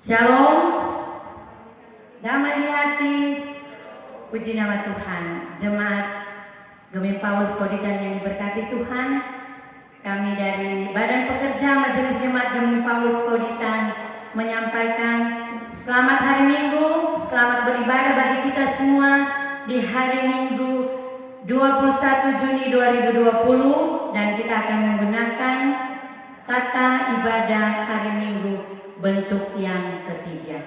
Shalom, damai di hati, puji nama Tuhan. Jemaat Gemim Paulus Koditan yang diberkati Tuhan, kami dari Badan Pekerja Majelis Jemaat Gemim Paulus Koditan menyampaikan selamat hari Minggu, selamat beribadah bagi kita semua di hari Minggu 21 Juni 2020, dan kita akan menggunakan tata ibadah hari Minggu bentuk yang ketiga.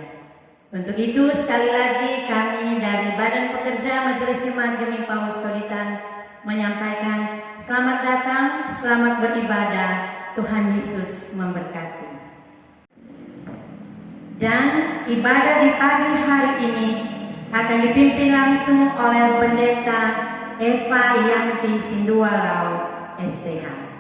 Untuk itu sekali lagi kami dari Badan Pekerja Majelis Jemaat Gemim Paulus Koditan menyampaikan selamat datang, selamat beribadah, Tuhan Yesus memberkati. Dan ibadah di pagi hari ini akan dipimpin langsung oleh Pendeta Eva Yanti Sinduwalau STH.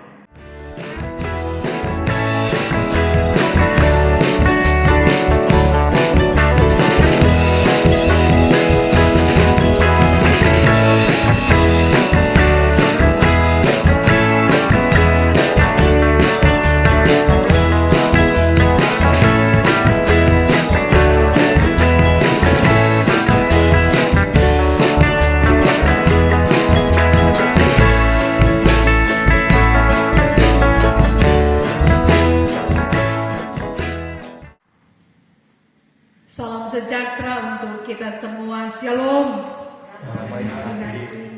Salam sejahtera untuk kita semua. Shalom.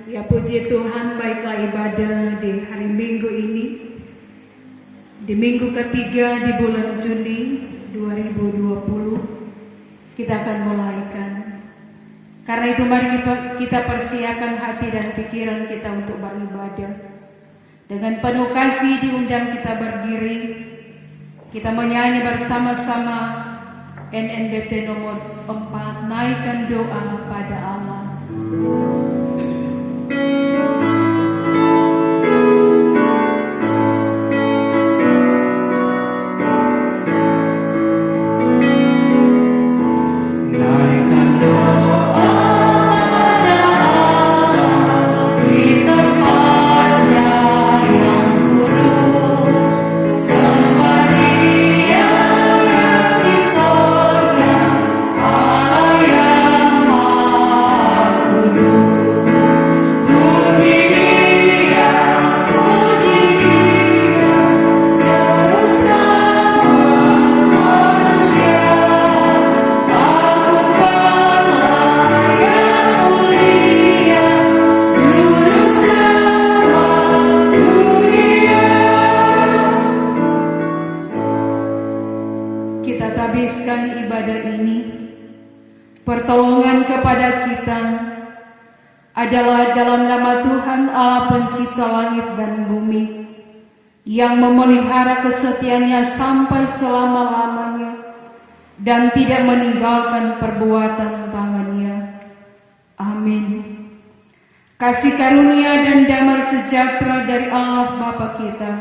Ya puji Tuhan, baiklah ibadah di hari Minggu ini, di minggu ketiga di bulan Juni 2020, kita akan mulaikan. Karena itu mari kita persiapkan hati dan pikiran kita untuk beribadah. Dengan penuh kasih diundang kita berdiri, kita menyanyi bersama-sama NNBT nomor 4, naikkan doa pada Allah. Pertolongan kepada kita adalah dalam nama Tuhan Allah pencipta langit dan bumi, yang memelihara kesetiaannya sampai selama-lamanya dan tidak meninggalkan perbuatan tangannya. Amin. Kasih karunia dan damai sejahtera dari Allah Bapa kita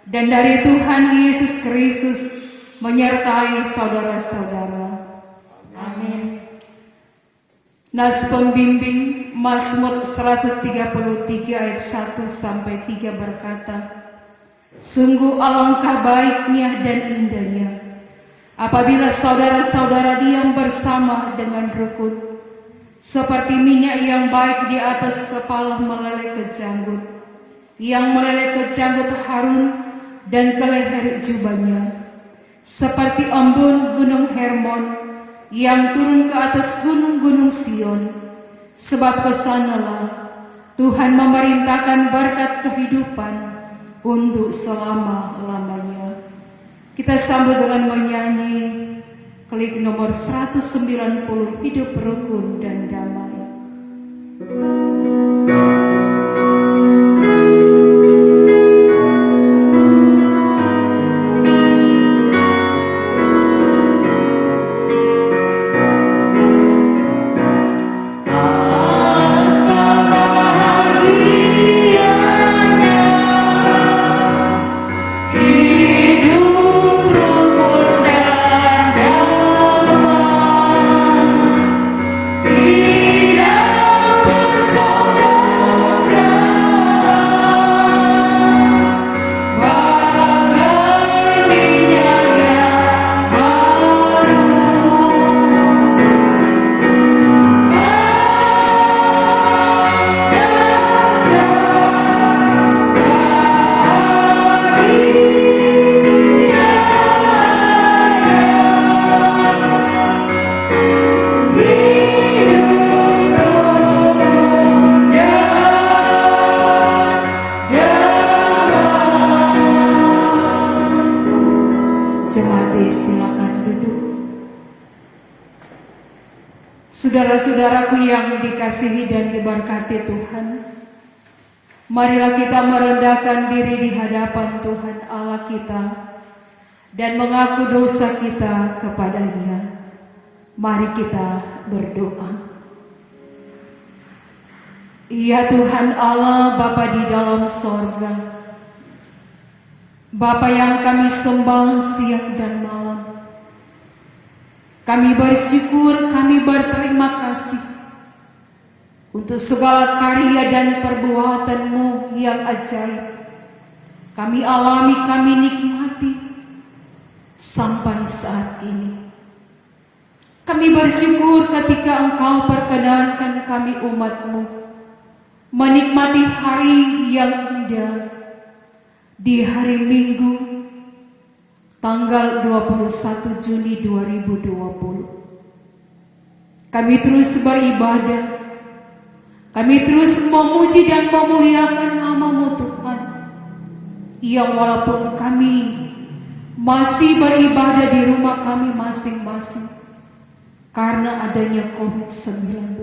dan dari Tuhan Yesus Kristus menyertai saudara-saudara. Amin. Nats pembimbing Mazmur 133 ayat 1 sampai 3 berkata, sungguh alangkah baiknya dan indahnya apabila saudara-saudara diam bersama dengan rukun, seperti minyak yang baik di atas kepala meleleh ke janggut, yang meleleh ke janggut Harun dan ke leher jubahnya, seperti embun gunung Hermon yang turun ke atas gunung-gunung Sion, sebab kesanalah Tuhan memerintahkan berkat kehidupan untuk selama-lamanya. Kita sambut dengan menyanyi klik nomor 190, hidup rukun dan damai. Hidup silakan duduk. Saudara-saudaraku yang dikasihi dan diberkati Tuhan, marilah kita merendahkan diri di hadapan Tuhan Allah kita dan mengaku dosa kita kepada-Nya. Mari kita berdoa. Ya Tuhan Allah, Bapa di dalam sorga, Bapa yang kami sembah siang dan malam, kami bersyukur, kami berterima kasih untuk segala karya dan perbuatan-Mu yang ajaib. Kami alami, kami nikmati sampai saat ini. Kami bersyukur ketika Engkau perkenankan kami umat-Mu menikmati hari yang indah di hari Minggu tanggal 21 Juni 2020. Kami terus beribadah, kami terus memuji dan memuliakan nama-Mu Tuhan, yang walaupun kami masih beribadah di rumah kami masing-masing karena adanya COVID-19,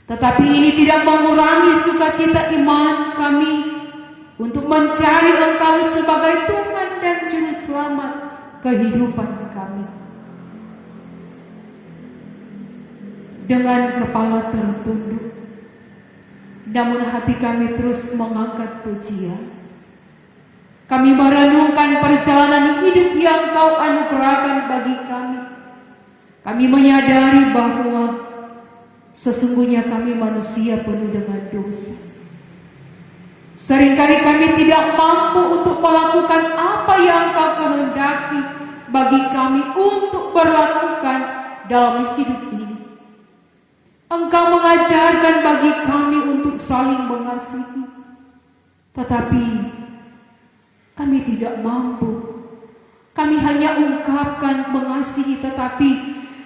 tetapi ini tidak mengurangi sukacita iman kami untuk mencari Engkau sebagai Tuhan dan Juru Selamat kehidupan kami. Dengan kepala tertunduk, namun hati kami terus mengangkat pujian. Kami merenungkan perjalanan hidup yang Kau anugerahkan bagi kami. Kami menyadari bahwa sesungguhnya kami manusia penuh dengan dosa. Seringkali kami tidak mampu untuk melakukan apa yang Kau kehendaki bagi kami untuk berlakukan dalam hidup ini. Engkau mengajarkan bagi kami untuk saling mengasihi, tetapi kami tidak mampu. Kami hanya ungkapkan mengasihi, tetapi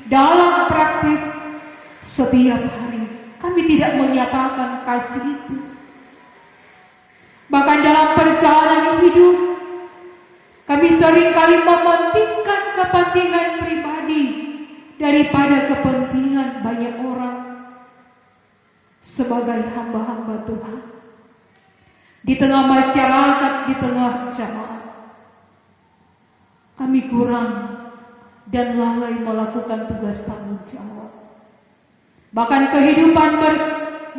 dalam praktik setiap hari kami tidak menyatakan kasih itu. Bahkan dalam perjalanan hidup, kami seringkali mementingkan kepentingan pribadi daripada kepentingan banyak orang. Sebagai hamba-hamba Tuhan, di tengah masyarakat, di tengah jamaah, kami kurang dan lalai melakukan tugas tanggung jawab. Bahkan kehidupan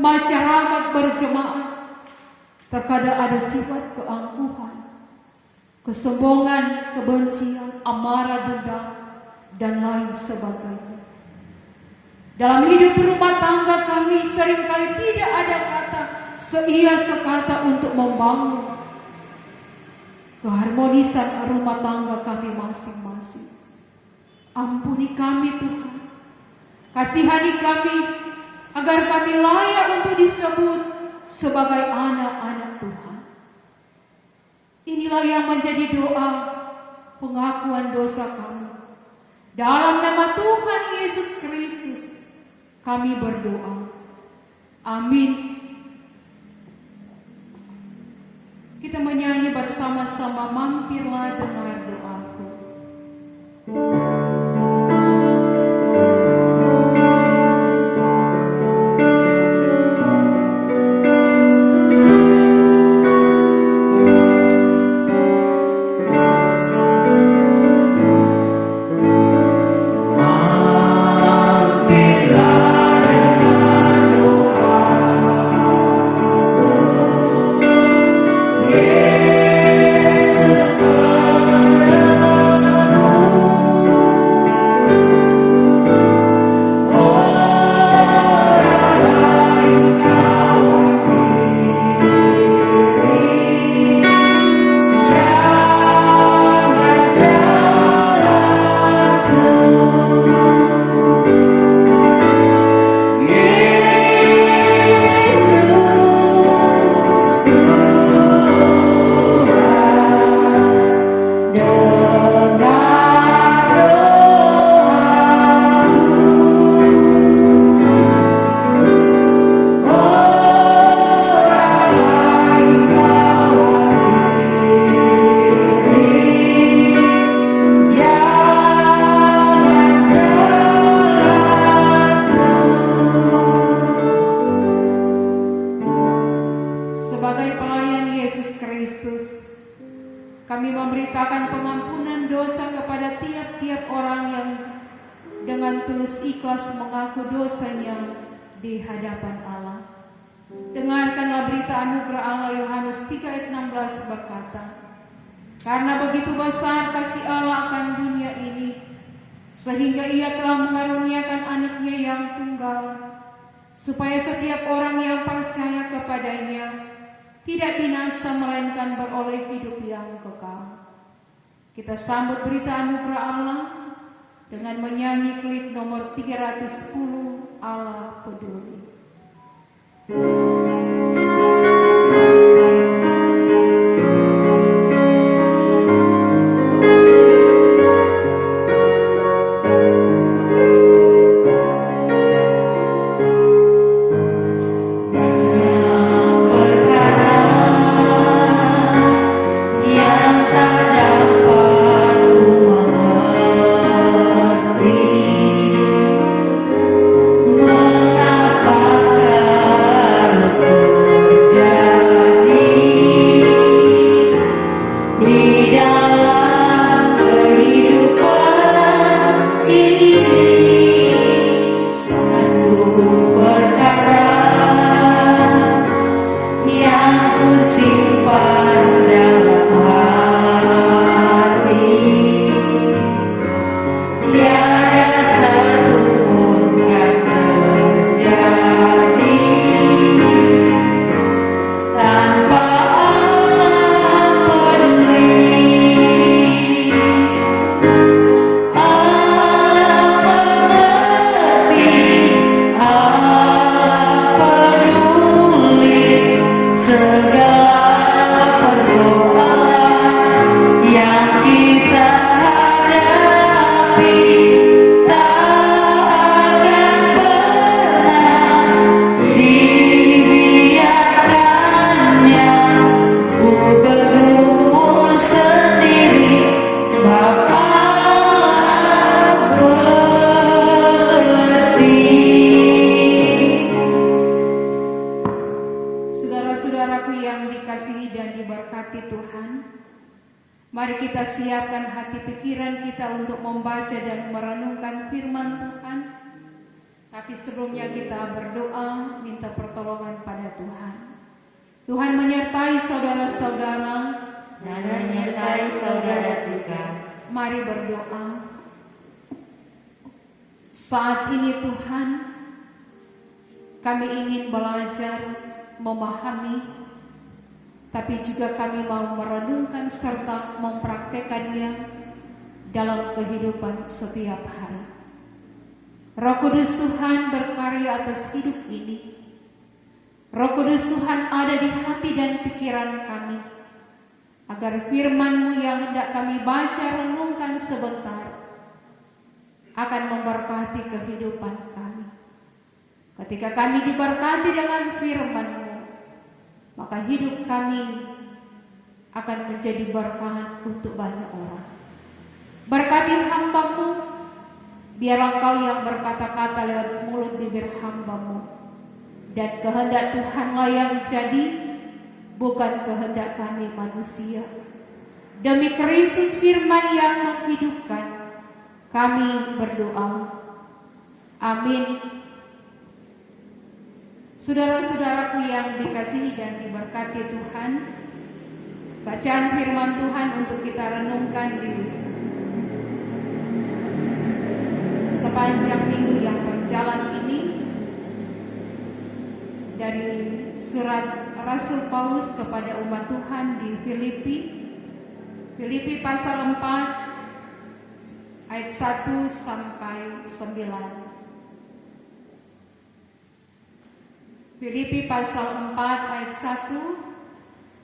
masyarakat berjemaah terkadang ada sifat keangkuhan, kesombongan, kebencian, amarah, dendam, dan lain sebagainya. Dalam hidup rumah tangga kami seringkali tidak ada kata seia sekata untuk membangun keharmonisan rumah tangga kami masing-masing. Ampuni kami Tuhan, kasihani kami agar kami layak untuk disebut sebagai anak-anak Tuhan. Inilah yang menjadi doa pengakuan dosa kami. Dalam nama Tuhan Yesus Kristus kami berdoa. Amin. Kita menyanyi bersama-sama, mampirlah dengar doaku. Yesus kami memberitakan pengampunan dosa kepada tiap-tiap orang yang dengan tulus ikhlas mengaku dosanya di hadapan Allah. Dengarkanlah berita anugerah Allah. Yohanes 3 ayat 16 berkata, karena begitu besar kasih Allah akan dunia ini, sehingga ia telah mengaruniakan anaknya yang tunggal, supaya setiap orang yang percaya kepadanya tidak binasa melainkan beroleh hidup yang kekal. Kita sambut berita anugerah Allah dengan menyanyi klik nomor 310, Allah Peduli. Mari kita siapkan hati pikiran kita untuk membaca dan merenungkan firman Tuhan. Tapi sebelumnya kita berdoa minta pertolongan pada Tuhan. Tuhan menyertai saudara-saudara dan menyertai saudara juga. Mari berdoa. Saat ini Tuhan, kami ingin belajar memahami, tapi juga kami mau merenungkan serta mempraktekannya dalam kehidupan setiap hari. Roh Kudus Tuhan berkarya atas hidup ini. Roh Kudus Tuhan ada di hati dan pikiran kami, agar firman-Mu yang hendak kami baca renungkan sebentar akan memberkati kehidupan kami. Ketika kami diberkati dengan firman-Mu, maka hidup kami akan menjadi berkat untuk banyak orang. Berkati hamba-Mu, biarlah Engkau yang berkata-kata lewat mulut bibir hamba-Mu, dan kehendak Tuhanlah yang jadi, bukan kehendak kami manusia. Demi Kristus firman yang menghidupkan, kami berdoa. Amin. Saudara-saudaraku yang dikasihi dan diberkati Tuhan, bacaan firman Tuhan untuk kita renungkan di sepanjang minggu yang berjalan ini dari surat Rasul Paulus kepada umat Tuhan di Filipi pasal 4 ayat 1 sampai 9. Filipi pasal 4 ayat 1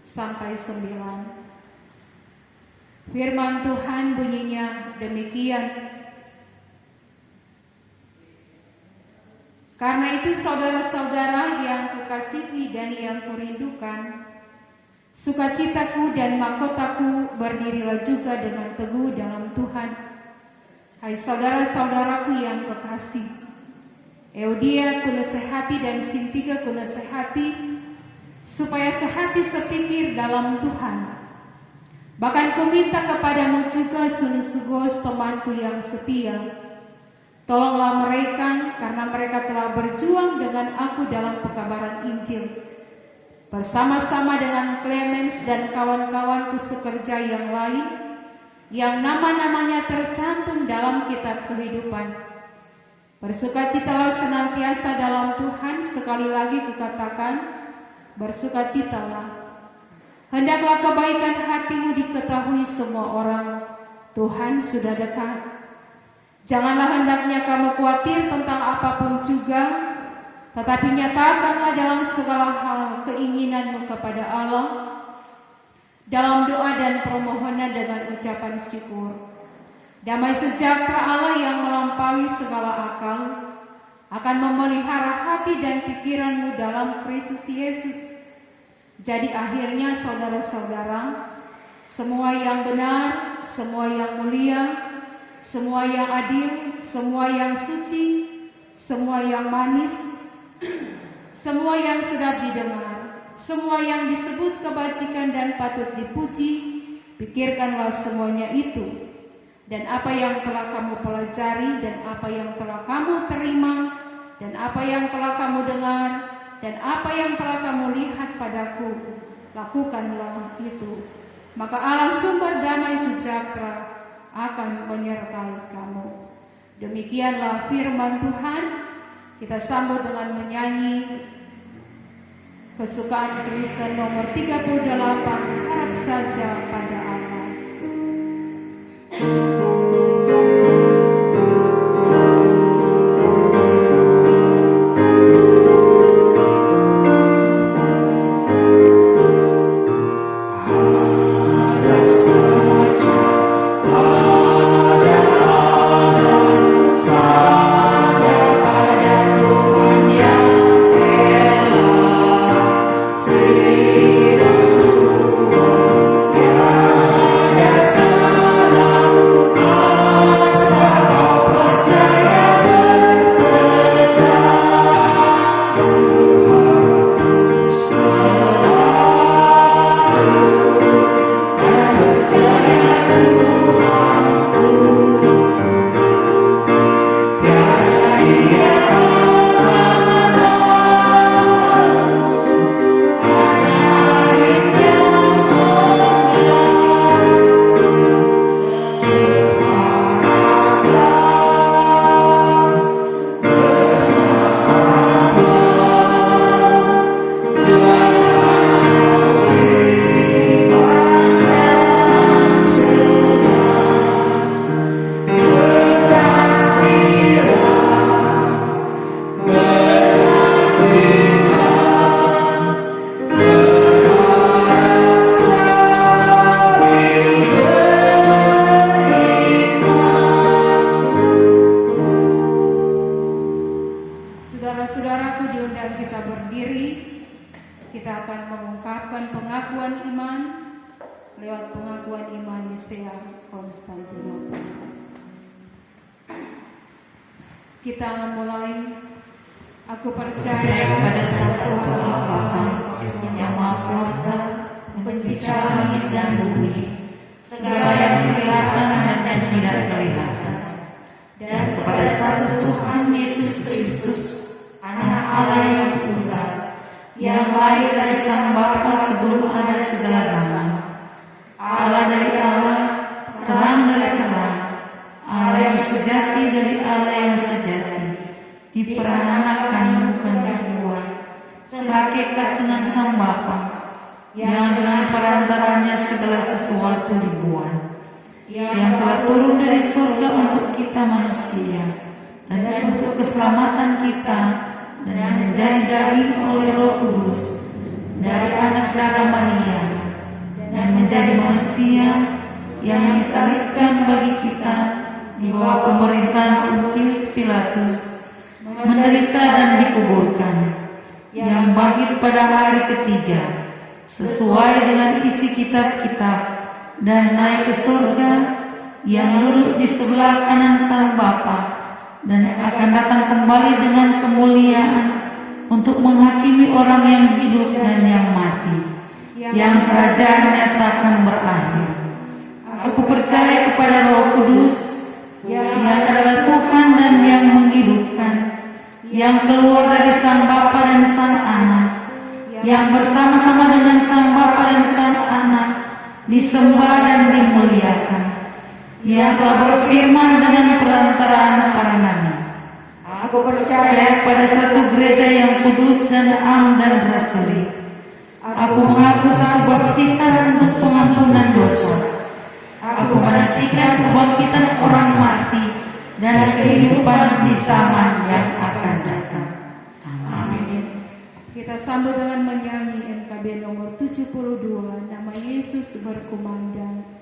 sampai 9. Firman Tuhan bunyinya demikian. Karena itu saudara-saudara yang kukasihi dan yang kurindukan, sukacitaku dan mahkotaku berdirilah juga dengan teguh dalam Tuhan. Hai saudara-saudaraku yang kekasih, Eudia kunasehati dan Sintika kunasehati, supaya sehati sepikir dalam Tuhan. Bahkan kuminta kepadamu juga Sunusugos, temanku yang setia. Tolonglah mereka karena mereka telah berjuang dengan aku dalam pekabaran Injil. Bersama-sama dengan Clemens dan kawan-kawanku sekerja yang lain yang nama-namanya tercantum dalam kitab kehidupan. Bersukacitalah senantiasa dalam Tuhan, sekali lagi kukatakan, bersukacitalah. Hendaklah kebaikan hatimu diketahui semua orang. Tuhan sudah dekat. Janganlah hendaknya kamu khawatir tentang apapun juga, tetapi nyatakanlah dalam segala hal keinginanmu kepada Allah dalam doa dan permohonan dengan ucapan syukur. Damai sejahtera Allah yang melampaui segala akal akan memelihara hati dan pikiranmu dalam Kristus Yesus. Jadi akhirnya saudara-saudara, semua yang benar, semua yang mulia, semua yang adil, semua yang suci, semua yang manis, semua yang sedap didengar, semua yang disebut kebajikan dan patut dipuji, pikirkanlah semuanya itu. Dan apa yang telah kamu pelajari, dan apa yang telah kamu terima, dan apa yang telah kamu dengar, dan apa yang telah kamu lihat padaku, lakukanlah itu. Maka Allah sumber damai sejahtera akan menyertai kamu. Demikianlah firman Tuhan. Kita sambut dengan menyanyi kesukaan Kristen nomor 38, harap saja pada Allah. Kita mulai. Aku percaya kepada satu Tuhan Bapa yang Maha Kuasa, Pencipta langit dan bumi, segala yang kelihatan dan tidak kelihatan, dan kepada satu Tuhan Yesus Kristus, Anak Allah yang tunggal, yang lahir dari Sang Bapa sebelum ada segala zaman, Allah dari Allah, terang dari terang, Allah yang sejati dari Allah yang sejati, diperanakan bukan dibuat, sehakikat dengan Sang Bapa, yang dengan perantaranya segala sesuatu dibuat, yang telah turun dari surga untuk kita manusia, dan untuk keselamatan kita, dan menjadi daging oleh Roh Kudus, dari anak darah Maria, dan menjadi manusia yang disalibkan bagi kita di bawah pemerintahan Pontius Pilatus, menderita dan dikuburkan, yang bangkit pada hari ketiga sesuai dengan isi kitab-kitab, dan naik ke surga, yang duduk di sebelah kanan Sang Bapa, dan akan datang kembali dengan kemuliaan untuk menghakimi orang yang hidup dan yang mati, yang kerajaannya takkan berakhir. percaya kepada Roh Kudus, yang adalah Tuhan dan yang menghidupkan, yang keluar dari Sang Bapa dan Sang Anak, yang bersama-sama dengan Sang Bapa dan Sang Anak disembah dan dimuliakan, yang telah berfirman dengan perantaraan para nabi. Aku percaya pada satu gereja yang kudus dan am dan rasuli. Aku mengaku satu baptisan untuk pengampunan dosa. Aku menantikan kebangkitan orang mati dan kehidupan di zaman yang akan datang. Amin. Kita sambut dengan menyanyi MKB nomor 72, nama Yesus berkumandang.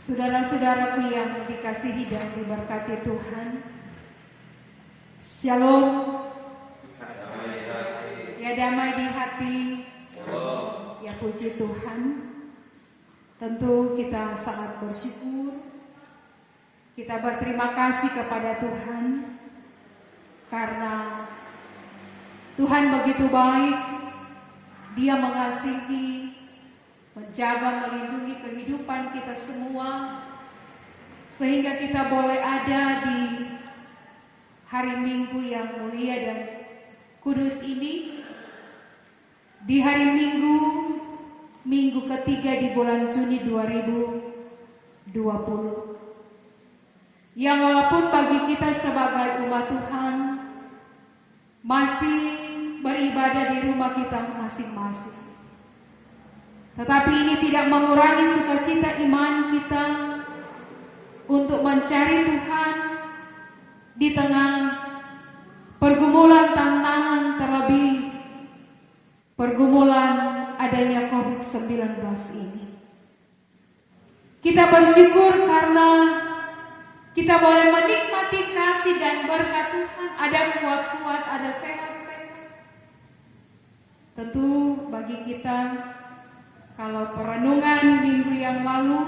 Saudara-saudaraku yang dikasihi dan diberkati Tuhan, Shalom. Ya damai di hati. Ya puji Tuhan. Tentu kita sangat bersyukur. Kita berterima kasih kepada Tuhan karena Tuhan begitu baik. Dia mengasihi, menjaga, melindungi kehidupan kita semua, sehingga kita boleh ada di hari Minggu yang mulia dan kudus ini, di hari Minggu ketiga di bulan Juni 2020, yang walaupun bagi kita sebagai umat Tuhan masih beribadah di rumah kita masing-masing, tetapi ini tidak mengurangi sukacita iman kita untuk mencari Tuhan di tengah pergumulan tantangan, terlebih pergumulan adanya COVID-19 ini. Kita bersyukur karena kita boleh menikmati kasih dan berkat Tuhan, ada kuat-kuat, ada sehat-sehat. Tentu bagi kita, kalau perenungan minggu yang lalu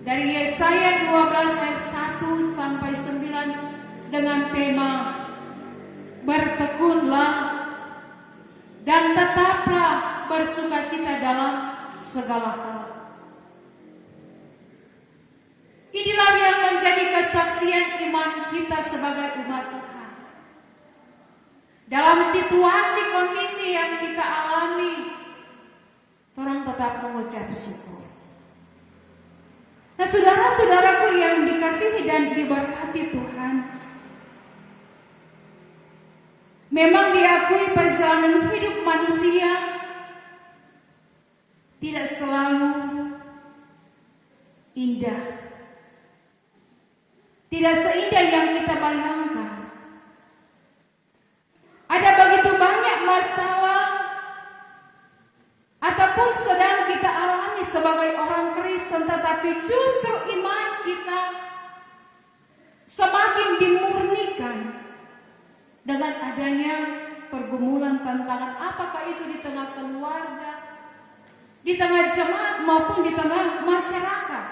dari Yesaya 12 ayat 1 sampai 9 dengan tema bertekunlah dan tetaplah bersukacita dalam segala hal. Inilah yang menjadi kesaksian iman kita sebagai umat Tuhan. Dalam situasi kondisi yang kita alami, orang tetap mengucap syukur. Nah, saudara-saudaraku yang dikasihi dan diberkati Tuhan, memang diakui perjalanan hidup manusia tidak selalu indah, tidak seindah yang kita bayangkan. Ada begitu banyak masalah ataupun sedang kita alami sebagai orang Kristen, tetapi justru iman kita semakin dimurnikan dengan adanya pergumulan tantangan, apakah itu di tengah keluarga, di tengah jemaat maupun di tengah masyarakat.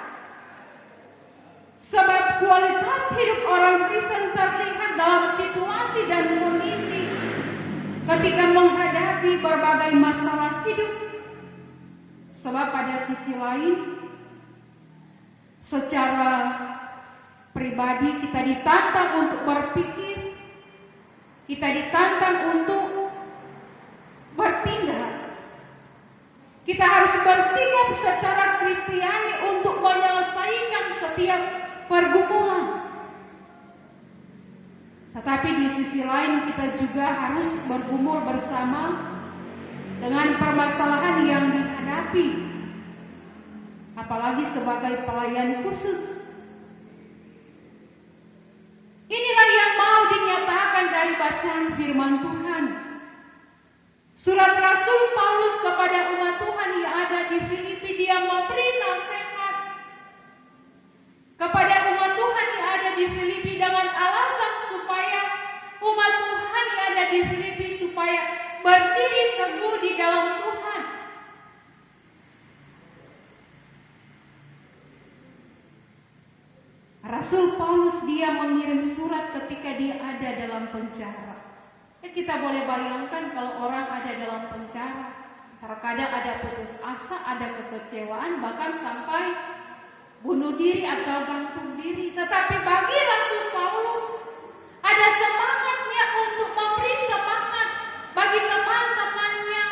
Sebab kualitas hidup orang Kristen terlihat dalam situasi dan kondisi ketika menghadapi berbagai masalah hidup. Sebab pada sisi lain, secara pribadi kita ditantang untuk berpikir, kita ditantang untuk bertindak. Kita harus bersikap secara Kristiani untuk menyelesaikan setiap pergumulan. Tetapi di sisi lain kita juga harus bergumul bersama dengan permasalahan yang dihadapi, apalagi sebagai pelayan khusus. Inilah yang mau dinyatakan dari bacaan firman Tuhan. Surat Rasul Paulus kepada umat Tuhan yang ada di Filipi, dia memberi nasihat kepada umat Tuhan yang ada di Filipi dengan alasan supaya umat Tuhan yang ada di Filipi supaya berdiri teguh di dalam Tuhan. Rasul Paulus dia mengirim surat ketika dia ada dalam penjara. Kita boleh bayangkan kalau orang ada dalam penjara, terkadang ada putus asa, ada kekecewaan, bahkan sampai bunuh diri atau gantung diri. Tetapi bagi Rasul Paulus ada semangatnya untuk memberi semangat bagi teman-temannya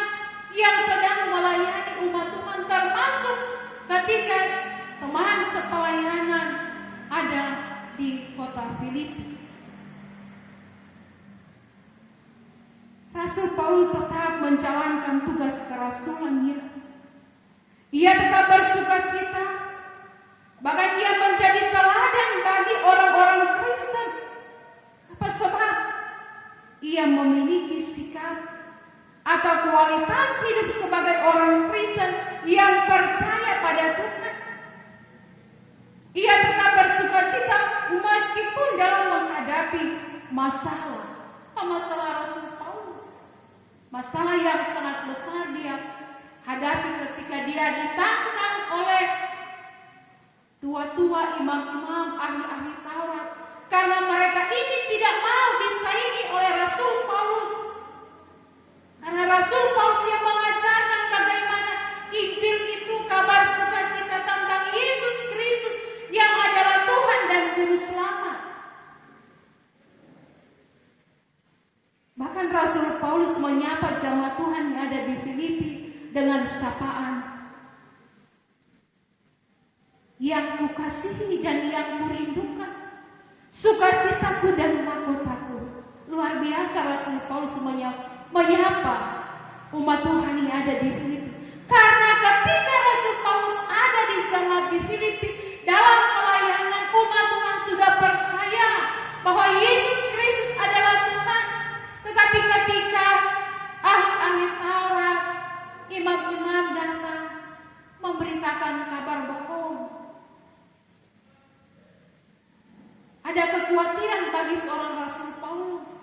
yang sedang melayani umat Tuhan, termasuk ketika teman sepelayanan ada di kota Filipi. Rasul Paulus tetap menjalankan tugas kerasulannya. Ia tetap bersukacita, bahkan ia menjadi teladan bagi orang-orang Kristen. Apa sebab? Ia memiliki sikap atau kualitas hidup sebagai orang Kristen yang percaya pada Tuhan. Ia tetap bersukacita meskipun dalam menghadapi masalah. Apa masalah Rasul Paulus? Masalah yang sangat besar dia hadapi ketika dia ditantang oleh tua-tua, imam-imam, ahli-ahli Taurat, karena mereka ini tidak mau disaingi oleh Rasul Paulus. Karena Rasul Paulus yang mengajarkan bagaimana Injil itu kabar sukacita tentang Yesus Kristus yang adalah Tuhan dan Juru Selamat. Bahkan Rasul Paulus menyapa jemaat Tuhan yang ada di Filipi dengan sapaan, yang kukasihi dan yang kurindukan, sukacitaku dan mahkotaku. Luar biasa Rasul Paulus menyapa umat Tuhan yang ada di Filipi. Karena ketika Rasul Paulus ada di jemaat di Filipi, dalam pelayanan umat Tuhan sudah percaya bahwa Yesus Kristus adalah Tuhan. Tetapi ketika ahli-ahli Taurat, imam-imam datang memberitakan kabar bohong, ada kekhawatiran bagi seorang Rasul Paulus.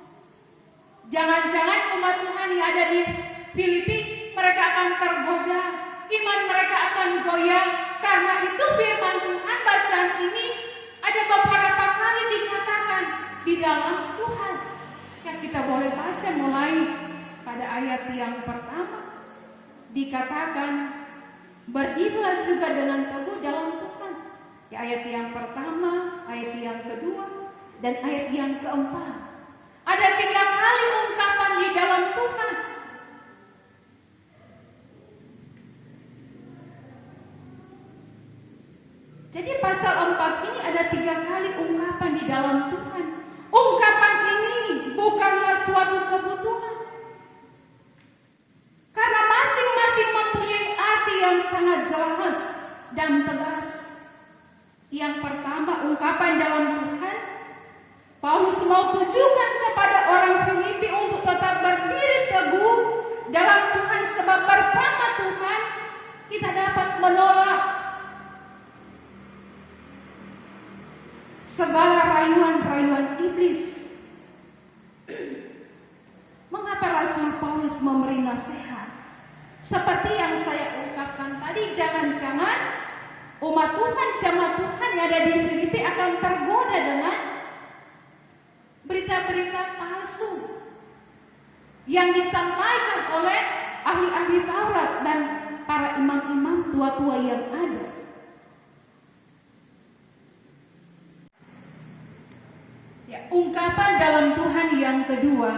Jangan-jangan umat Tuhan yang ada di Filipi, mereka akan tergoda, iman mereka akan goyah. Karena itu firman Tuhan bacaan ini ada beberapa kali dikatakan di dalam Tuhan. Yang kita boleh baca mulai pada ayat yang pertama, dikatakan berdirilah juga dengan teguh dalam Tuhan. Di ayat yang pertama, ayat yang kedua, dan ayat yang keempat. Ada 3 kali ungkapan di dalam Tuhan. Jadi pasal 4 ini ada 3 kali ungkapan di dalam Tuhan. Ungkapan ini bukanlah suatu kebutuhan, karena masing-masing mempunyai arti yang sangat jelas dan tegas. Yang pertama, ungkapan dalam Tuhan, Paulus mau tujukan kepada orang Filipi untuk tetap berdiri teguh dalam Tuhan, sebab bersama Tuhan kita dapat menolak segala rayuan-rayuan iblis. Mengapa Rasul Paulus memberi nasihat? Seperti yang saya ungkapkan jangan-jangan umat Tuhan, jemaat Tuhan yang ada di Filipi akan tergoda dengan berita-berita palsu yang disampaikan oleh ahli-ahli Taurat dan para imam-imam tua-tua yang ada. Ya, ungkapan dalam Tuhan yang kedua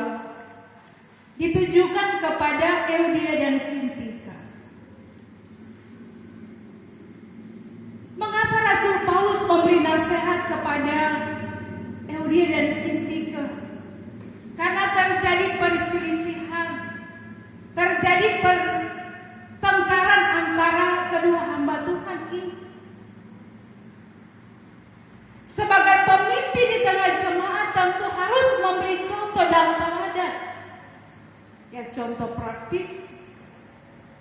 ditujukan kepada Euodia dan Sintika. Mengapa Rasul Paulus memberi nasihat kepada Euodia dan Sintika? Karena terjadi perselisihan, terjadi pertengkaran antara kedua hamba Tuhan ini. Sebagai pemimpin di tengah jemaat tentu harus memberi contoh dan teladan. Ya, contoh praktis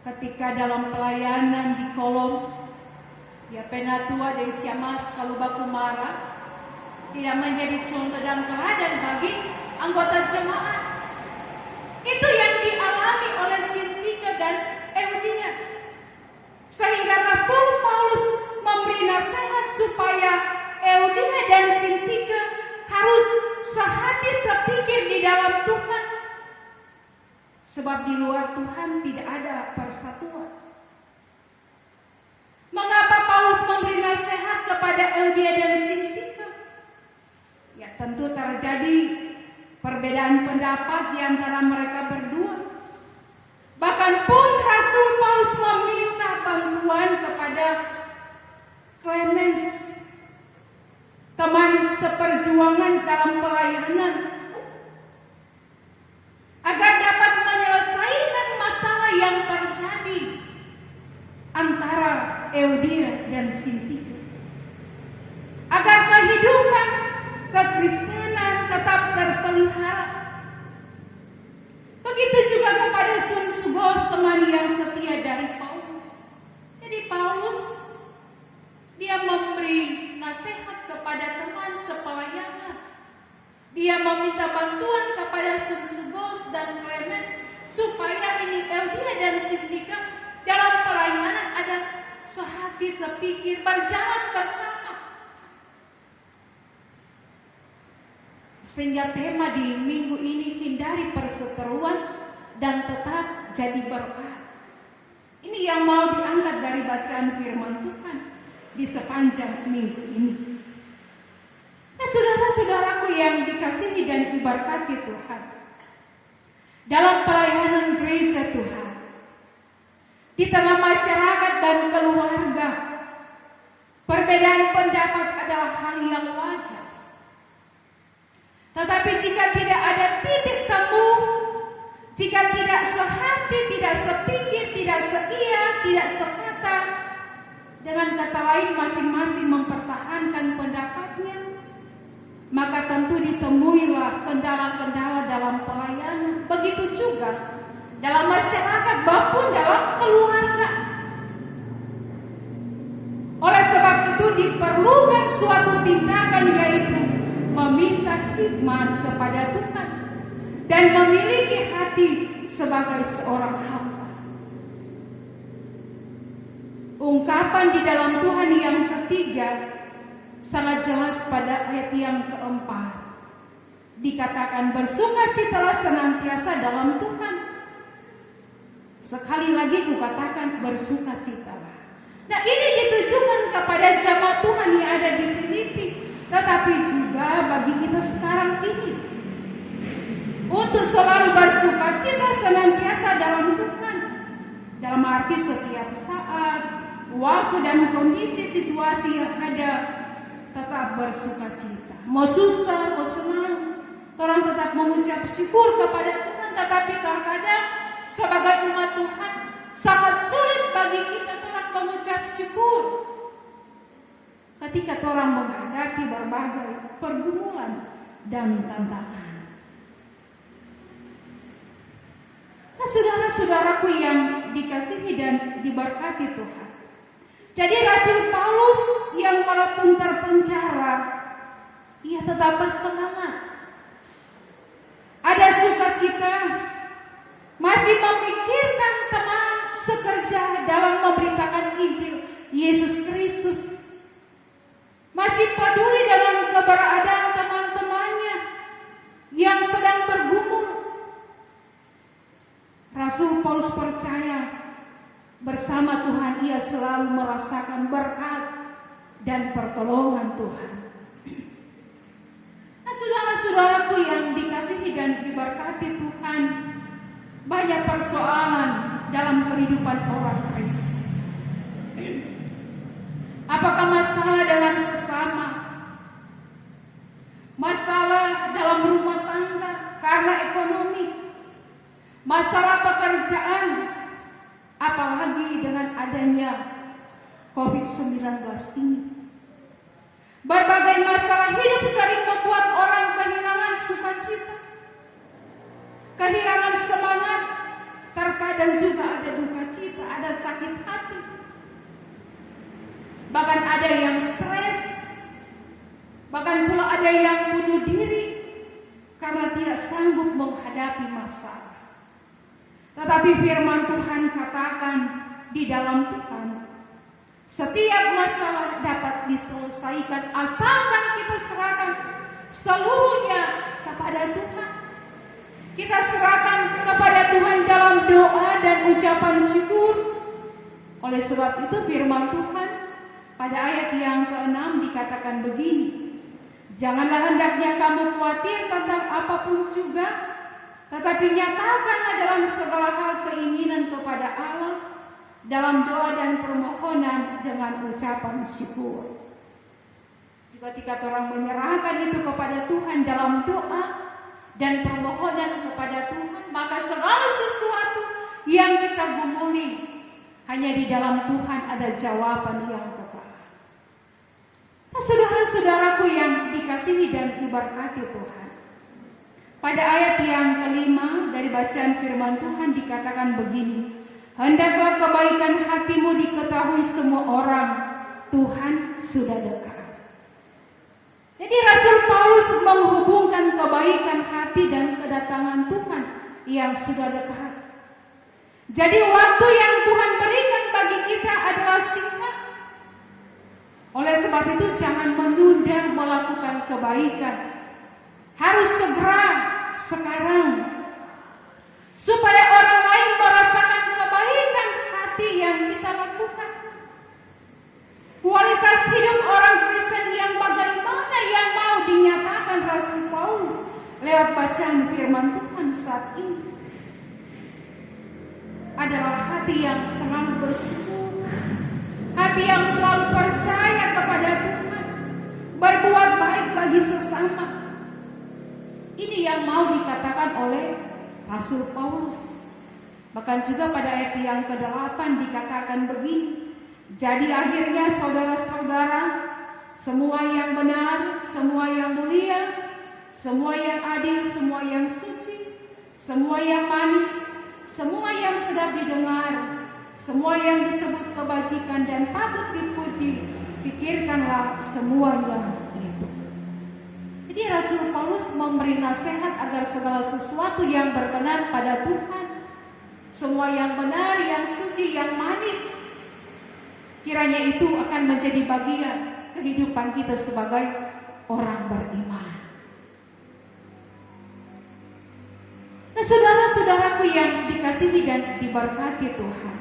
ketika dalam pelayanan di kolom, ya penatua dan siamas kalau baku marah tidak menjadi contoh dan teladan bagi anggota jemaat. Itu yang dialami oleh Sintika dan Euodia. Sehingga Rasul Paulus memberi nasihat supaya Euodia dan Sintika harus sehati sepikir di dalam Tuhan. Sebab di luar Tuhan tidak ada persatuan. Mengapa Paulus memberi nasihat kepada Euodia dan Sintika? Ya, tentu terjadi perbedaan pendapat di antara mereka berdua. Bahkan pun Rasul Paulus meminta bantuan kepada Clemens, teman seperjuangan dalam pelayanan, agar dapat menyelesaikan masalah yang terjadi antara Euodia dan Sintika, agar kehidupan kekristenan tetap terpelihara. Begitu juga kepada Sugos, teman yang setia dari Paulus. Jadi Paulus dia memberi nasihat kepada teman sepelayanan. Dia meminta bantuan kepada Sugos dan Clemens supaya ini Euodia dan Sintika dalam pelayanan ada sehati sepikir, berjalan bersama. Sehingga tema di minggu ini hindari perseteruan dan tetap jadi berkat. Ini yang mau diangkat dari bacaan firman Tuhan di sepanjang minggu ini. Nah, saudara-saudaraku yang dikasihi dan diberkati Tuhan, dalam pelayanan gereja Tuhan, di tengah masyarakat dan keluarga, perbedaan pendapat adalah hal yang wajar. Tetapi jika tidak ada titik temu, jika tidak sehati, tidak sepikir, tidak seia, tidak sekata, dengan kata lain masing-masing mempertahankan pendapatnya, maka tentu ditemuilah kendala-kendala dalam pelayanan. Begitu juga dalam masyarakat maupun dalam keluarga. Oleh sebab itu diperlukan suatu tindakan, yaitu meminta hikmat kepada Tuhan dan memiliki hati sebagai seorang hamba. Ungkapan di dalam Tuhan yang ketiga sangat jelas pada ayat yang keempat. Dikatakan bersukacitalah senantiasa dalam Tuhan. Sekali lagi kukatakan bersukacitalah. Nah, ini ditujukan kepada jemaat Tuhan yang ada di Filipi, tetapi juga bagi kita sekarang ini, untuk selalu bersukacita senantiasa dalam Tuhan, dalam arti setiap saat, waktu dan kondisi situasi yang ada, tetap bersukacita. Mau susah, mau senang, orang tetap mengucap syukur kepada Tuhan. Tetapi terkadang sebagai umat Tuhan sangat sulit bagi kita orang mengucap syukur ketika orang menghadapi berbagai pergumulan dan tantangan. Nah, saudara-saudaraku yang dikasihi dan diberkati Tuhan, jadi Rasul Paulus yang walaupun terpenjara, ia tetap bersemangat, ada sukacita, masih memikirkan teman sekerja dalam memberitakan Injil Yesus Kristus masih peduli dengan keberadaan teman-temannya yang sedang bergumul. Rasul Paulus percaya bersama Tuhan ia selalu merasakan berkat dan pertolongan Tuhan. Nah, saudara-saudaraku yang dikasihi dan diberkati Tuhan, banyak persoalan dalam kehidupan orang Kristen. Apakah masalah dengan sesama? Masalah dalam rumah tangga karena ekonomi? Masalah pekerjaan? Apalagi dengan adanya COVID-19 ini. Berbagai masalah hidup sering membuat orang kehilangan sukacita, kehilangan semangat, terkadang juga ada duka cita, ada sakit hati. Bahkan ada yang stres, bahkan pula ada yang bunuh diri karena tidak sanggup menghadapi masalah. Tetapi firman Tuhan katakan di dalam Tuhan, setiap masalah dapat diselesaikan asalkan kita serahkan seluruhnya kepada Tuhan. Kita serahkan kepada Tuhan dalam doa dan ucapan syukur. Oleh sebab itu firman Tuhan pada ayat yang ke-6 dikatakan begini, janganlah hendaknya kamu khawatir tentang apapun juga, tetapi nyatakanlah dalam segala hal keinginan kepada Allah dalam doa dan permohonan dengan ucapan syukur. Ketika orang menyerahkan itu kepada Tuhan dalam doa dan permohonan kepada Tuhan, maka segala sesuatu yang kita gumuli hanya di dalam Tuhan ada jawaban yang kekal. Nah, saudara-saudaraku yang dikasihi dan diberkati Tuhan, pada ayat yang kelima dari bacaan firman Tuhan dikatakan begini, hendaklah kebaikan hatimu diketahui semua orang, Tuhan sudah dekat. Jadi Rasul Paulus menghubungkan kebaikan hati dan kedatangan Tuhan yang sudah dekat. Jadi waktu yang Tuhan berikan bagi kita adalah singkat. Oleh sebab itu jangan menunda melakukan kebaikan. Harus segera, sekarang. Supaya orang lain merasakan kebaikan hati yang kita lakukan. Kualitas hidup orang Kristen yang bagaimana yang mau dinyatakan Rasul Paulus lewat bacaan firman Tuhan saat ini adalah hati yang selalu bersyukur, hati yang selalu percaya kepada Tuhan, berbuat baik bagi sesama. Ini yang mau dikatakan oleh Rasul Paulus. Bahkan juga pada ayat yang ke-8 dikatakan begini, jadi akhirnya saudara-saudara, semua yang benar, semua yang mulia, semua yang adil, semua yang suci, semua yang manis, semua yang sedap didengar, semua yang disebut kebajikan dan patut dipuji, pikirkanlah semuanya itu. Jadi Rasul Paulus memberi nasihat agar segala sesuatu yang berkenan pada Tuhan, semua yang benar, yang suci, yang manis, kiranya itu akan menjadi bagian kehidupan kita sebagai orang beriman. Nah, saudara-saudaraku yang dikasihi dan diberkati Tuhan,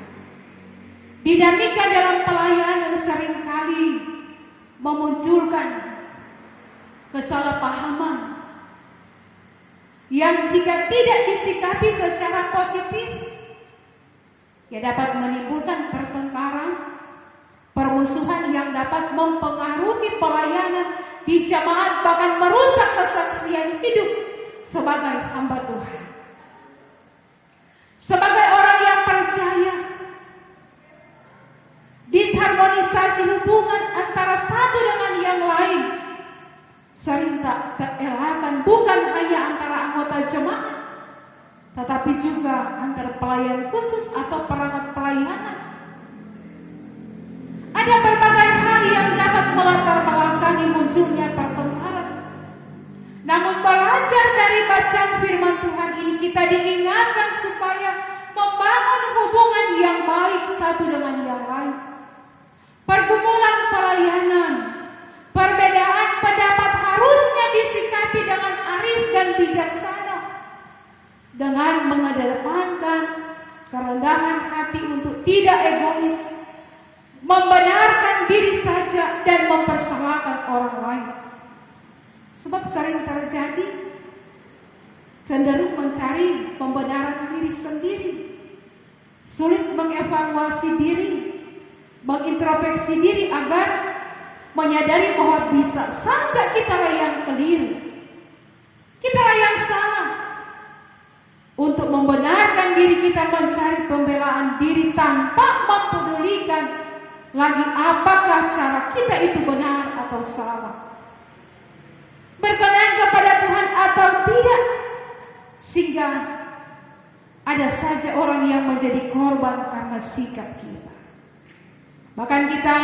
dinamika dalam pelayanan seringkali memunculkan kesalahpahaman yang jika tidak disikapi secara positif, ya dapat menimbulkan pertengkaran, permusuhan yang dapat mempengaruhi pelayanan di jemaat, bahkan merusak kesaksian hidup sebagai hamba Tuhan. Sebagai orang yang percaya, disharmonisasi hubungan antara satu dengan yang lain sering tak terelakkan, bukan hanya antara anggota jemaat, tetapi juga antara pelayan khusus atau perangkat pelayanan. Ada berbagai hal yang dapat melatar belakangi munculnya pertengkaran. Namun belajar dari bacaan firman Tuhan ini kita diingatkan supaya membangun hubungan yang baik satu dengan yang lain. membenarkan diri saja dan mempersalahkan orang lain. Sebab sering terjadi cenderung mencari pembenaran diri sendiri, sulit mengevaluasi diri, mengintrospeksi diri agar menyadari bahwa bisa saja kita yang keliru, kita yang salah. Untuk membenarkan diri kita mencari pembelaan diri tanpa mempedulikan lagi apakah cara kita itu benar atau salah, berkenan kepada Tuhan atau tidak, sehingga ada saja orang yang menjadi korban karena sikap kita. Bahkan kita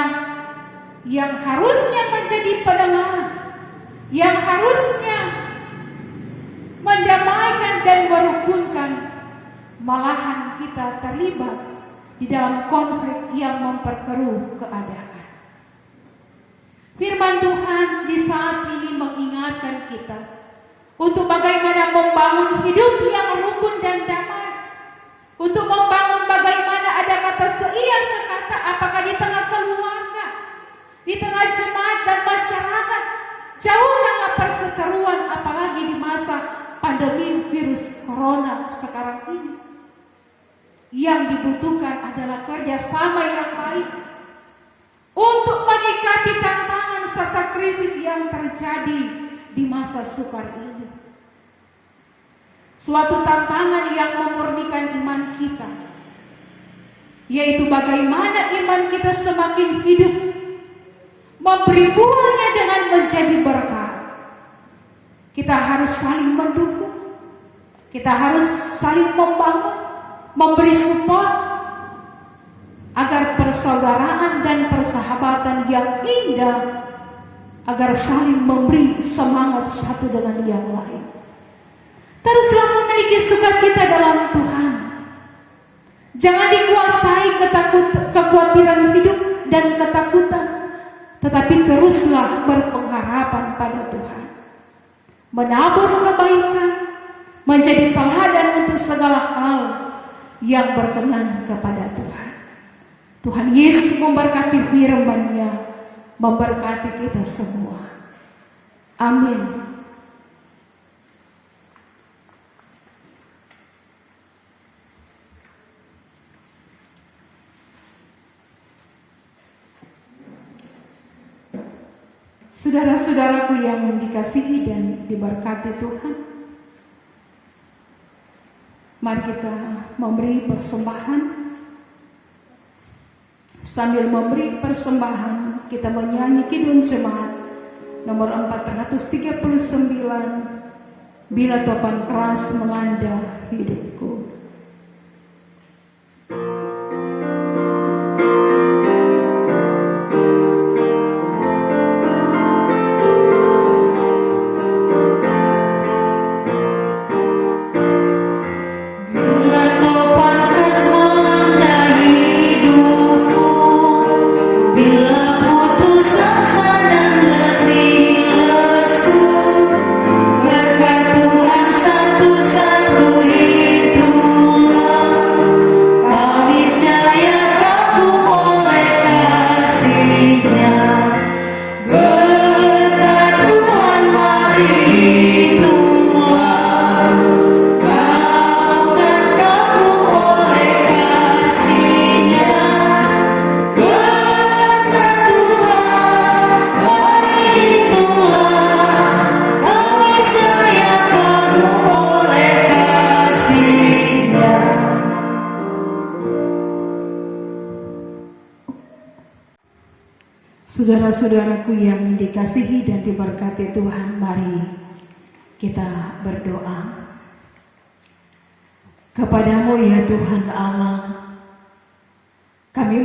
yang harusnya menjadi pendengar, yang harusnya mendamaikan dan merukunkan, malahan kita terlibat di dalam konflik yang memperkeruh keadaan. Firman Tuhan di saat ini mengingatkan kita untuk bagaimana membangun hidup yang rukun dan damai, untuk membangun bagaimana ada kata seia sekata, apakah di tengah keluarga, di tengah jemaat dan masyarakat. Jauhkanlah perseteruan, apalagi di masa pandemi virus corona sekarang ini. Yang dibutuhkan adalah kerjasama yang baik untuk menyikapi tantangan serta krisis yang terjadi di masa sukar ini. Suatu tantangan yang memurnikan iman kita, yaitu bagaimana iman kita semakin hidup, memberi buahnya dengan menjadi berkat. Kita harus saling mendukung, kita harus saling membangun, memberi support, agar persaudaraan dan persahabatan yang indah, agar saling memberi semangat satu dengan yang lain. Teruslah memiliki sukacita dalam Tuhan. Jangan dikuasai kekhawatiran hidup dan ketakutan, tetapi teruslah berpengharapan pada Tuhan. Menabur kebaikan, menjadi teladan untuk segala hal yang berkenan kepada Tuhan. Tuhan Yesus memberkati firman-Nya, memberkati kita semua. Amin. Saudara-saudaraku yang dikasihi dan diberkati Tuhan, mari kita memberi persembahan. Sambil memberi persembahan, kita menyanyi Kidung Jemaat nomor 439, Bila Topan Keras Melanda Hidupku. Saudara-saudaraku yang dikasihi dan diberkati Tuhan, mari kita berdoa. Kepadamu ya Tuhan Allah, kami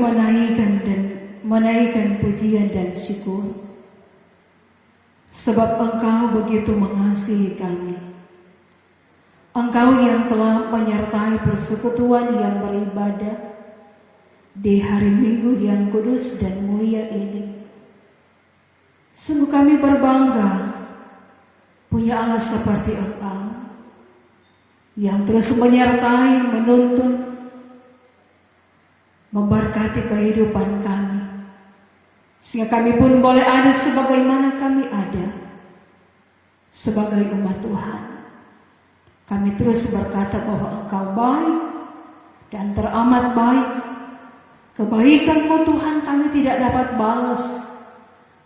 menaikkan pujian dan syukur, sebab Engkau begitu mengasihi kami. Engkau yang telah menyertai persekutuan yang beribadah di hari Minggu yang kudus dan mulia ini. Sungguh kami berbangga punya Allah seperti Engkau, yang terus menyertai, menuntun, memberkati kehidupan kami. Sehingga kami pun boleh ada sebagaimana kami ada sebagai umat Tuhan. Kami terus berkata bahwa Engkau baik dan teramat baik. Kebaikan-Mu Tuhan kami tidak dapat balas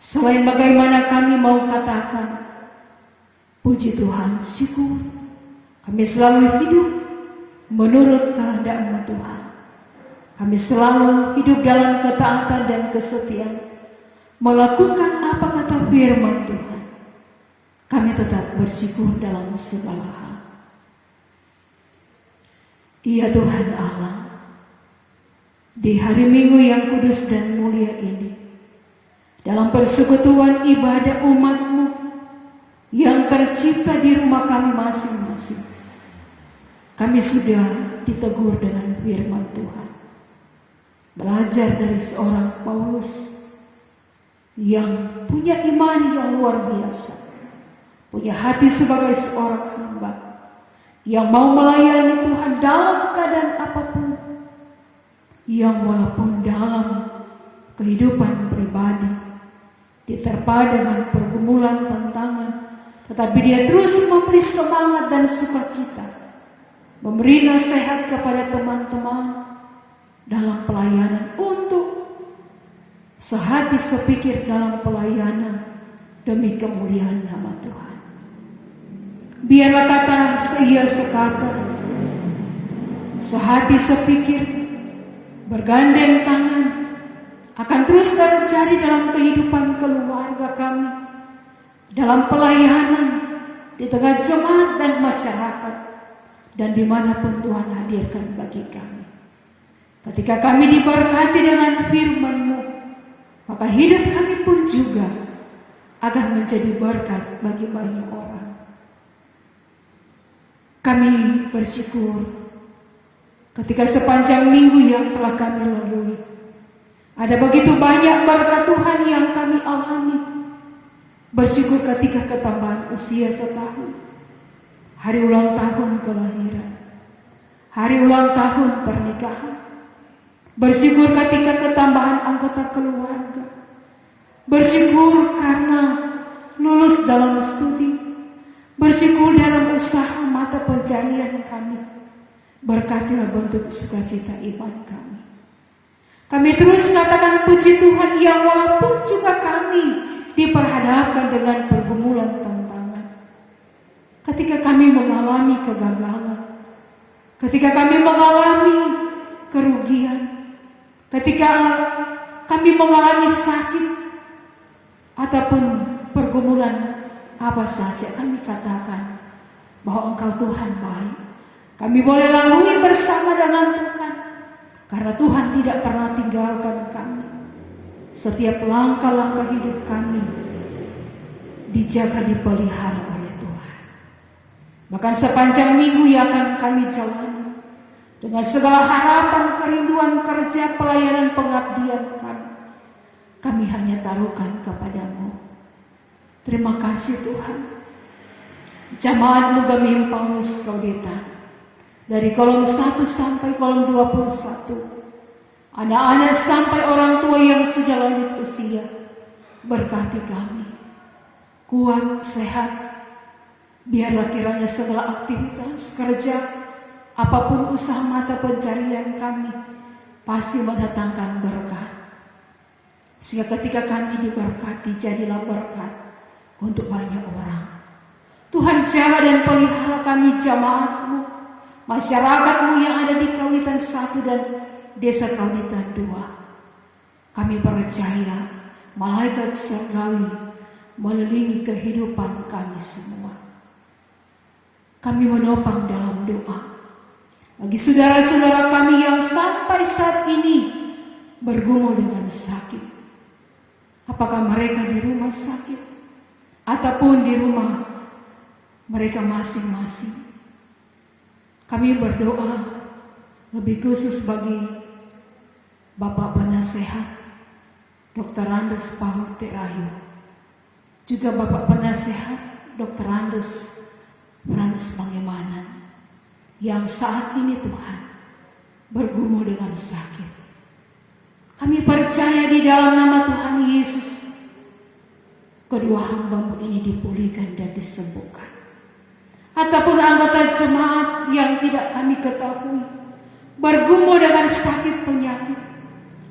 selain bagaimana kami mau katakan. Puji Tuhan, syukur. Kami selalu hidup menurut kehendak-Mu Tuhan. Kami selalu hidup dalam ketaatan dan kesetiaan, melakukan apa kata firman Tuhan. Kami tetap bersyukur dalam segala hal. Ya Tuhan Allah, di hari Minggu yang kudus dan mulia ini, dalam persekutuan ibadah umat-Mu yang tercipta di rumah kami masing-masing, kami sudah ditegur dengan firman Tuhan. Belajar dari seorang Paulus yang punya iman yang luar biasa, punya hati sebagai seorang hamba yang mau melayani Tuhan dalam keadaan apapun, yang walaupun dalam kehidupan pribadi diterpa dengan pergumulan tantangan, tetapi dia terus memberi semangat dan sukacita, memberi nasihat kepada teman-teman dalam pelayanan, untuk sehati sepikir dalam pelayanan demi kemuliaan nama Tuhan. Biarlah kata seia sekata, sehati sepikir, bergandeng tangan akan terus terjadi dalam kehidupan keluarga kami, dalam pelayanan di tengah jemaat dan masyarakat, dan dimanapun Tuhan hadirkan bagi kami. Ketika kami diberkati dengan firman-Mu, maka hidup kami pun juga akan menjadi berkat bagi banyak orang. Kami bersyukur ketika sepanjang minggu yang telah kami lalui, ada begitu banyak berkat Tuhan yang kami alami. Bersyukur ketika ketambahan usia setahun, hari ulang tahun kelahiran, hari ulang tahun pernikahan. Bersyukur ketika ketambahan anggota keluarga. Bersyukur karena lulus dalam studi. Bersyukur dalam usaha mata pencarian kami. Berkatilah bentuk sukacita iman kami. Kami terus katakan puji Tuhan yang walaupun juga kami diperhadapkan dengan pergumulan tantangan. Ketika kami mengalami kegagalan, ketika kami mengalami kerugian, ketika kami mengalami sakit ataupun pergumulan apa saja, kami katakan bahwa Engkau Tuhan baik. Kami boleh lalui bersama dengan Tuhan, karena Tuhan tidak pernah tinggalkan kami. Setiap langkah-langkah hidup kami dijaga, dipelihara oleh Tuhan. Bahkan sepanjang minggu yang akan kami jalani, dengan segala harapan, kerinduan, kerja, pelayanan, pengabdian kami hanya taruhkan kepadamu. Terima kasih Tuhan. Jamaat Mugami Paulus Gaudeta, dari kolom 1 sampai kolom 21, anak-anak sampai orang tua yang sudah lanjut usia, berkati kami. Kuat, sehat, biarlah kiranya segala aktivitas, kerja, apapun usaha mata pencarian kami pasti mendatangkan berkat. Sehingga ketika kami diberkati, jadilah berkat untuk banyak orang. Tuhan jaga dan pelihara kami, jamaat-Mu, masyarakat-Mu yang ada di Kawitan 1 dan Desa Kawitan 2. Kami percaya malaikat surgawi mengelilingi kehidupan kami semua. Kami menopang dalam doa bagi saudara-saudara kami yang sampai saat ini bergumul dengan sakit. Apakah mereka di rumah sakit ataupun di rumah mereka masing-masing. Kami berdoa lebih khusus bagi Bapak Penasehat Dr. Andes Paul Terayu, juga Bapak Penasehat Dr. Andes Frans Pangemanan, yang saat ini Tuhan bergumul dengan sakit. Kami percaya di dalam nama Tuhan Yesus kedua hamba-Mu ini dipulihkan dan disembuhkan. Ataupun anggota jemaat yang tidak kami ketahui bergumul dengan sakit penyakit,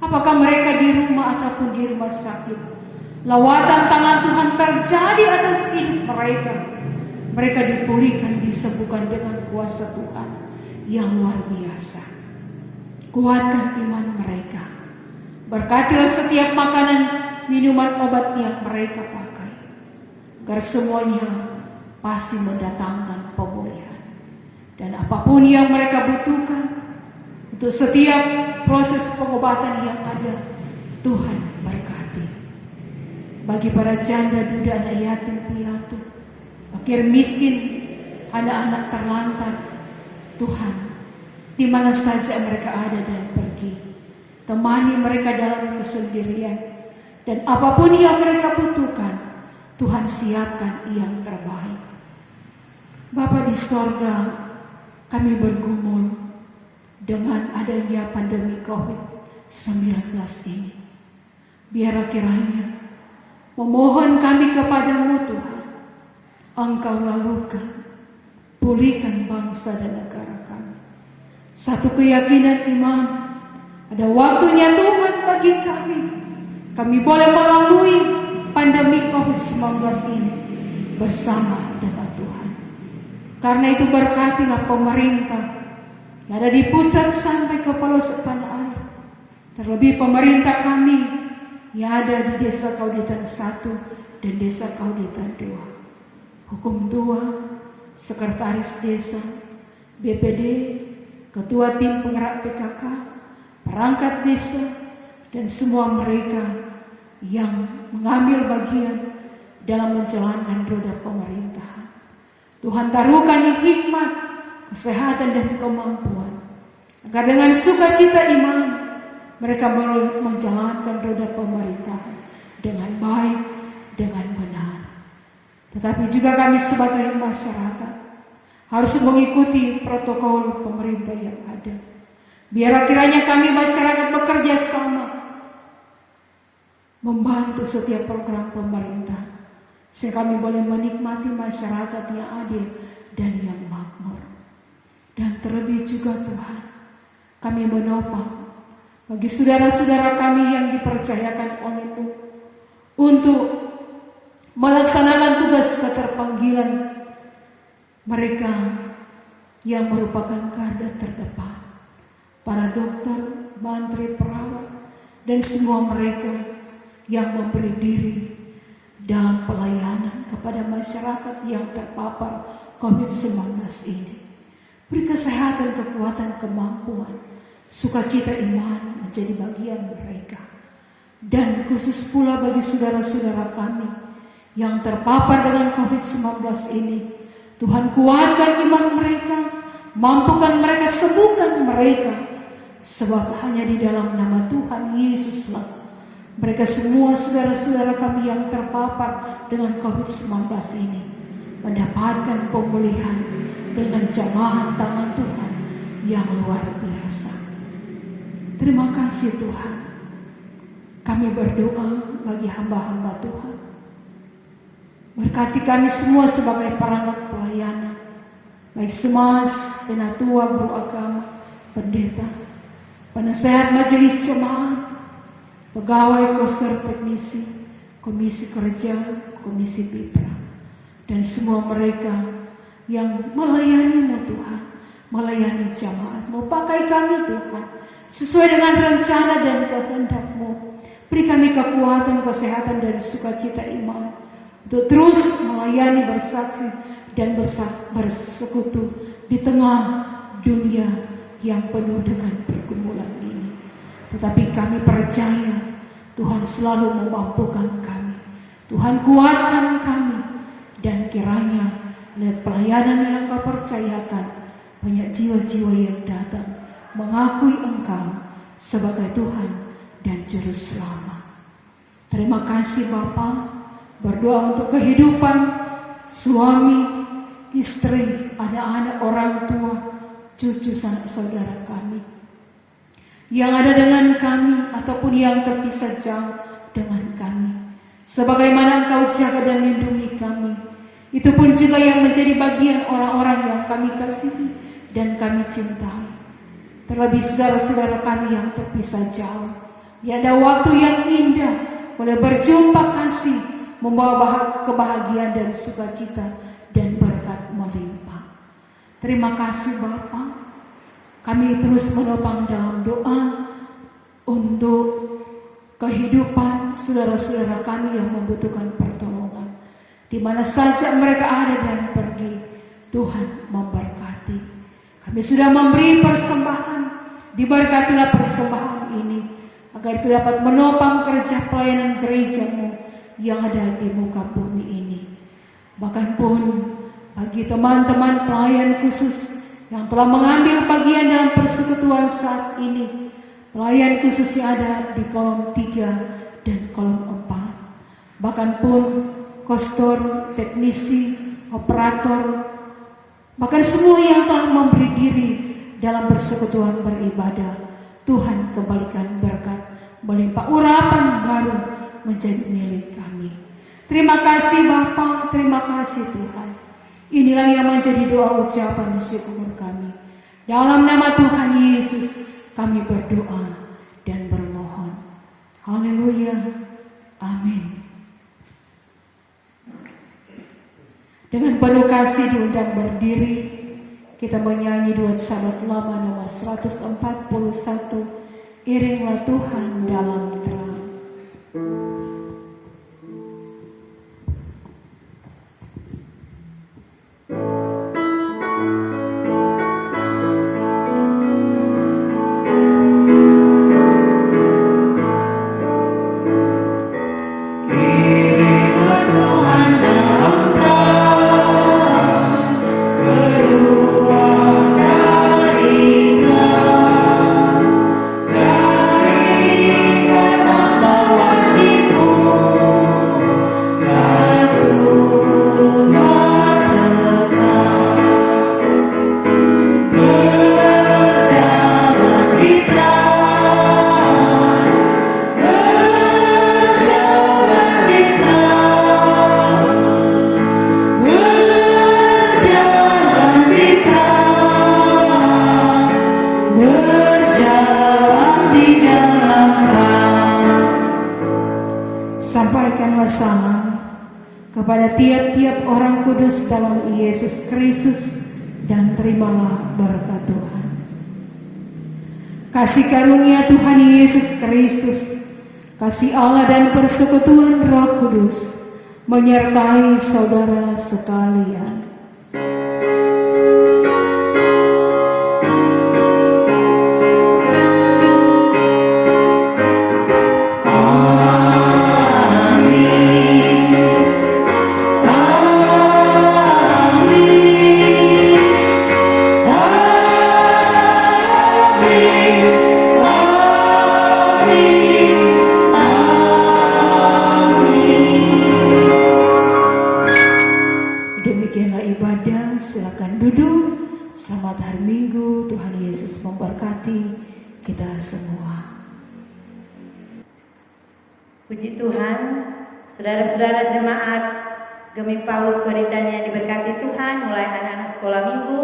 apakah mereka di rumah ataupun di rumah sakit, lawatan tangan Tuhan terjadi atas hidup mereka. Mereka dipulihkan, disembuhkan dengan kuasa Tuhan yang luar biasa. Kuatkan iman mereka. Berkatilah setiap makanan, minuman, obat yang mereka pakai, agar semuanya pasti mendatangkan pemulihan. Dan apapun yang mereka butuhkan untuk setiap proses pengobatan yang ada, Tuhan berkati. Bagi para janda, duda, anak yatim piatu, fakir miskin, anak-anak terlantar, Tuhan, di mana saja mereka ada dan pergi, temani mereka dalam kesendirian, dan apapun yang mereka butuhkan, Tuhan siapkan yang terbaik. Bapa di sorga, kami bergumul dengan adanya pandemi COVID-19 ini. Biar kiranya memohon kami kepadamu Tuhan, Engkau lalukan, pulihkan bangsa dan negara kami. Satu keyakinan iman, ada waktunya Tuhan bagi kami. Kami boleh melalui pandemi COVID-19 ini bersama dengan Tuhan. Karena itu berkatilah pemerintah yang ada di pusat sampai ke pelosok tanah air. Terlebih pemerintah kami yang ada di Desa Kauditan 1 dan Desa Kauditan 2. Hukum tua, sekretaris desa, BPD, ketua tim penggerak PKK, perangkat desa, dan semua mereka yang mengambil bagian dalam menjalankan roda pemerintahan. Tuhan taruhkan hikmat, kesehatan, dan kemampuan, agar dengan sukacita iman mereka boleh menjalankan roda pemerintahan dengan baik, dengan benar. Tetapi juga kami sebagai masyarakat harus mengikuti protokol pemerintah yang ada. Biar kiranya kami masyarakat bekerja sama membantu setiap program pemerintah, sehingga kami boleh menikmati masyarakat yang adil dan yang makmur. Dan terlebih juga Tuhan, kami menopang bagi saudara-saudara kami yang dipercayakan oleh-Mu untuk melaksanakan tugas keterpanggilan mereka yang merupakan garda terdepan, para dokter, mantri, perawat, dan semua mereka yang memberi diri dalam pelayanan kepada masyarakat yang terpapar COVID-19 ini. Beri kesehatan, kekuatan, kemampuan, sukacita iman menjadi bagian mereka. Dan khusus pula bagi saudara-saudara kami yang terpapar dengan COVID-19 ini, Tuhan kuatkan iman mereka, mampukan mereka, sembuhkan mereka. Sebab hanya di dalam nama Tuhan Yesuslah mereka semua saudara-saudara kami yang terpapar dengan COVID-19 ini mendapatkan pemulihan dengan jamahan tangan Tuhan yang luar biasa. Terima kasih Tuhan. Kami berdoa bagi hamba-hamba Tuhan. Berkati kami semua sebagai perangkat pelayanan, baik semas, penatua, guru agama, pendeta, penasehat majelis jemaat, pegawai koser teknisi, komisi kerja, komisi pitra, dan semua mereka yang melayani-Mu Tuhan, melayani jamaat-Mu. Pakai kami Tuhan sesuai dengan rencana dan kehendak-Mu. Beri kami kekuatan, kesehatan, dan sukacita iman untuk terus melayani, bersaksi, dan bersekutu di tengah dunia yang penuh dengan pergumulan ini. Tetapi kami percaya Tuhan selalu memampukan kami. Tuhan kuatkan kami, dan kiranya lewat pelayanan yang Kau percayakan, banyak jiwa-jiwa yang datang mengakui Engkau sebagai Tuhan dan Juru Selamat. Terima kasih Bapa. Berdoa untuk kehidupan suami, istri, anak-anak, orang tua, cucu, sanak saudara kami yang ada dengan kami ataupun yang terpisah jauh dengan kami, Sebagaimana Engkau jaga dan lindungi kami, itu pun juga yang menjadi bagian orang-orang yang kami kasihi dan kami cintai. Terlebih saudara-saudara kami yang terpisah jauh, ada waktu yang indah boleh berjumpa kasih, membawa kebahagiaan dan sukacita dan berkat melimpah. Terima kasih Bapa. Kami terus menopang dalam doa untuk kehidupan saudara-saudara kami yang membutuhkan pertolongan. Di mana saja mereka ada dan pergi, Tuhan memberkati. Kami sudah memberi persembahan, diberkatilah persembahan ini, agar itu dapat menopang kerja pelayanan gereja-Mu yang ada di muka bumi ini. Bahkan pun bagi teman-teman pelayan khusus yang telah mengambil bagian dalam persekutuan saat ini, pelayan khusus yang ada di kolom 3 dan kolom 4, bahkan pun kostor, teknisi, operator, bahkan semua yang telah memberi diri dalam persekutuan beribadah, Tuhan kembalikan berkat melimpah urapan baru menjadi milik kami. Terima kasih Bapa, terima kasih Tuhan. Inilah yang menjadi doa ucapan syukur kami. Dalam nama Tuhan Yesus kami berdoa dan bermohon. Haleluya. Amin. Dengan penuh kasih diundang berdiri, kita menyanyi duet sahabat lama nomor 141, Iringlah Tuhan dalam terang. Sampaikanlah salam kepada tiap-tiap orang kudus dalam Yesus Kristus dan terimalah berkat Tuhan. Kasih karunia Tuhan Yesus Kristus, kasih Allah dan persekutuan Roh Kudus menyertai saudara sekalian. Demikianlah ibadah, silakan duduk. Selamat hari Minggu, Tuhan Yesus memberkati kita semua. Puji Tuhan, saudara-saudara jemaat Gemi Paulus Korintan yang diberkati Tuhan, mulai anak-anak sekolah minggu,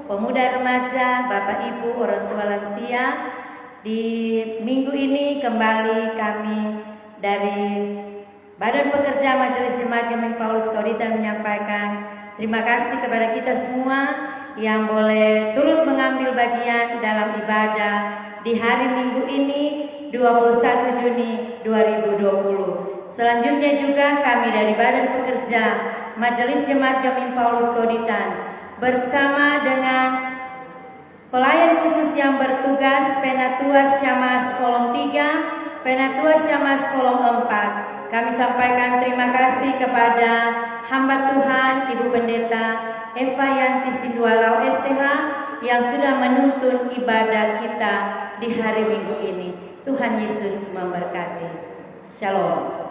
pemuda remaja, Bapak Ibu, orang tua lansia. Di minggu ini kembali kami dari Badan Pekerja Majelis Jemaat Gemi Paulus Korintan menyampaikan terima kasih kepada kita semua yang boleh turut mengambil bagian dalam ibadah di hari Minggu ini 21 Juni 2020. Selanjutnya juga kami dari Badan Pekerja Majelis Jemaat Gemi Paulus Korintan bersama dengan pelayan khusus yang bertugas Penatua Syamas kolom 3, Penatua Syamas kolom 4. Kami sampaikan terima kasih kepada hamba Tuhan Ibu Pendeta Eva Yanti Sindualau STH yang sudah menuntun ibadah kita di hari Minggu ini. Tuhan Yesus memberkati. Shalom.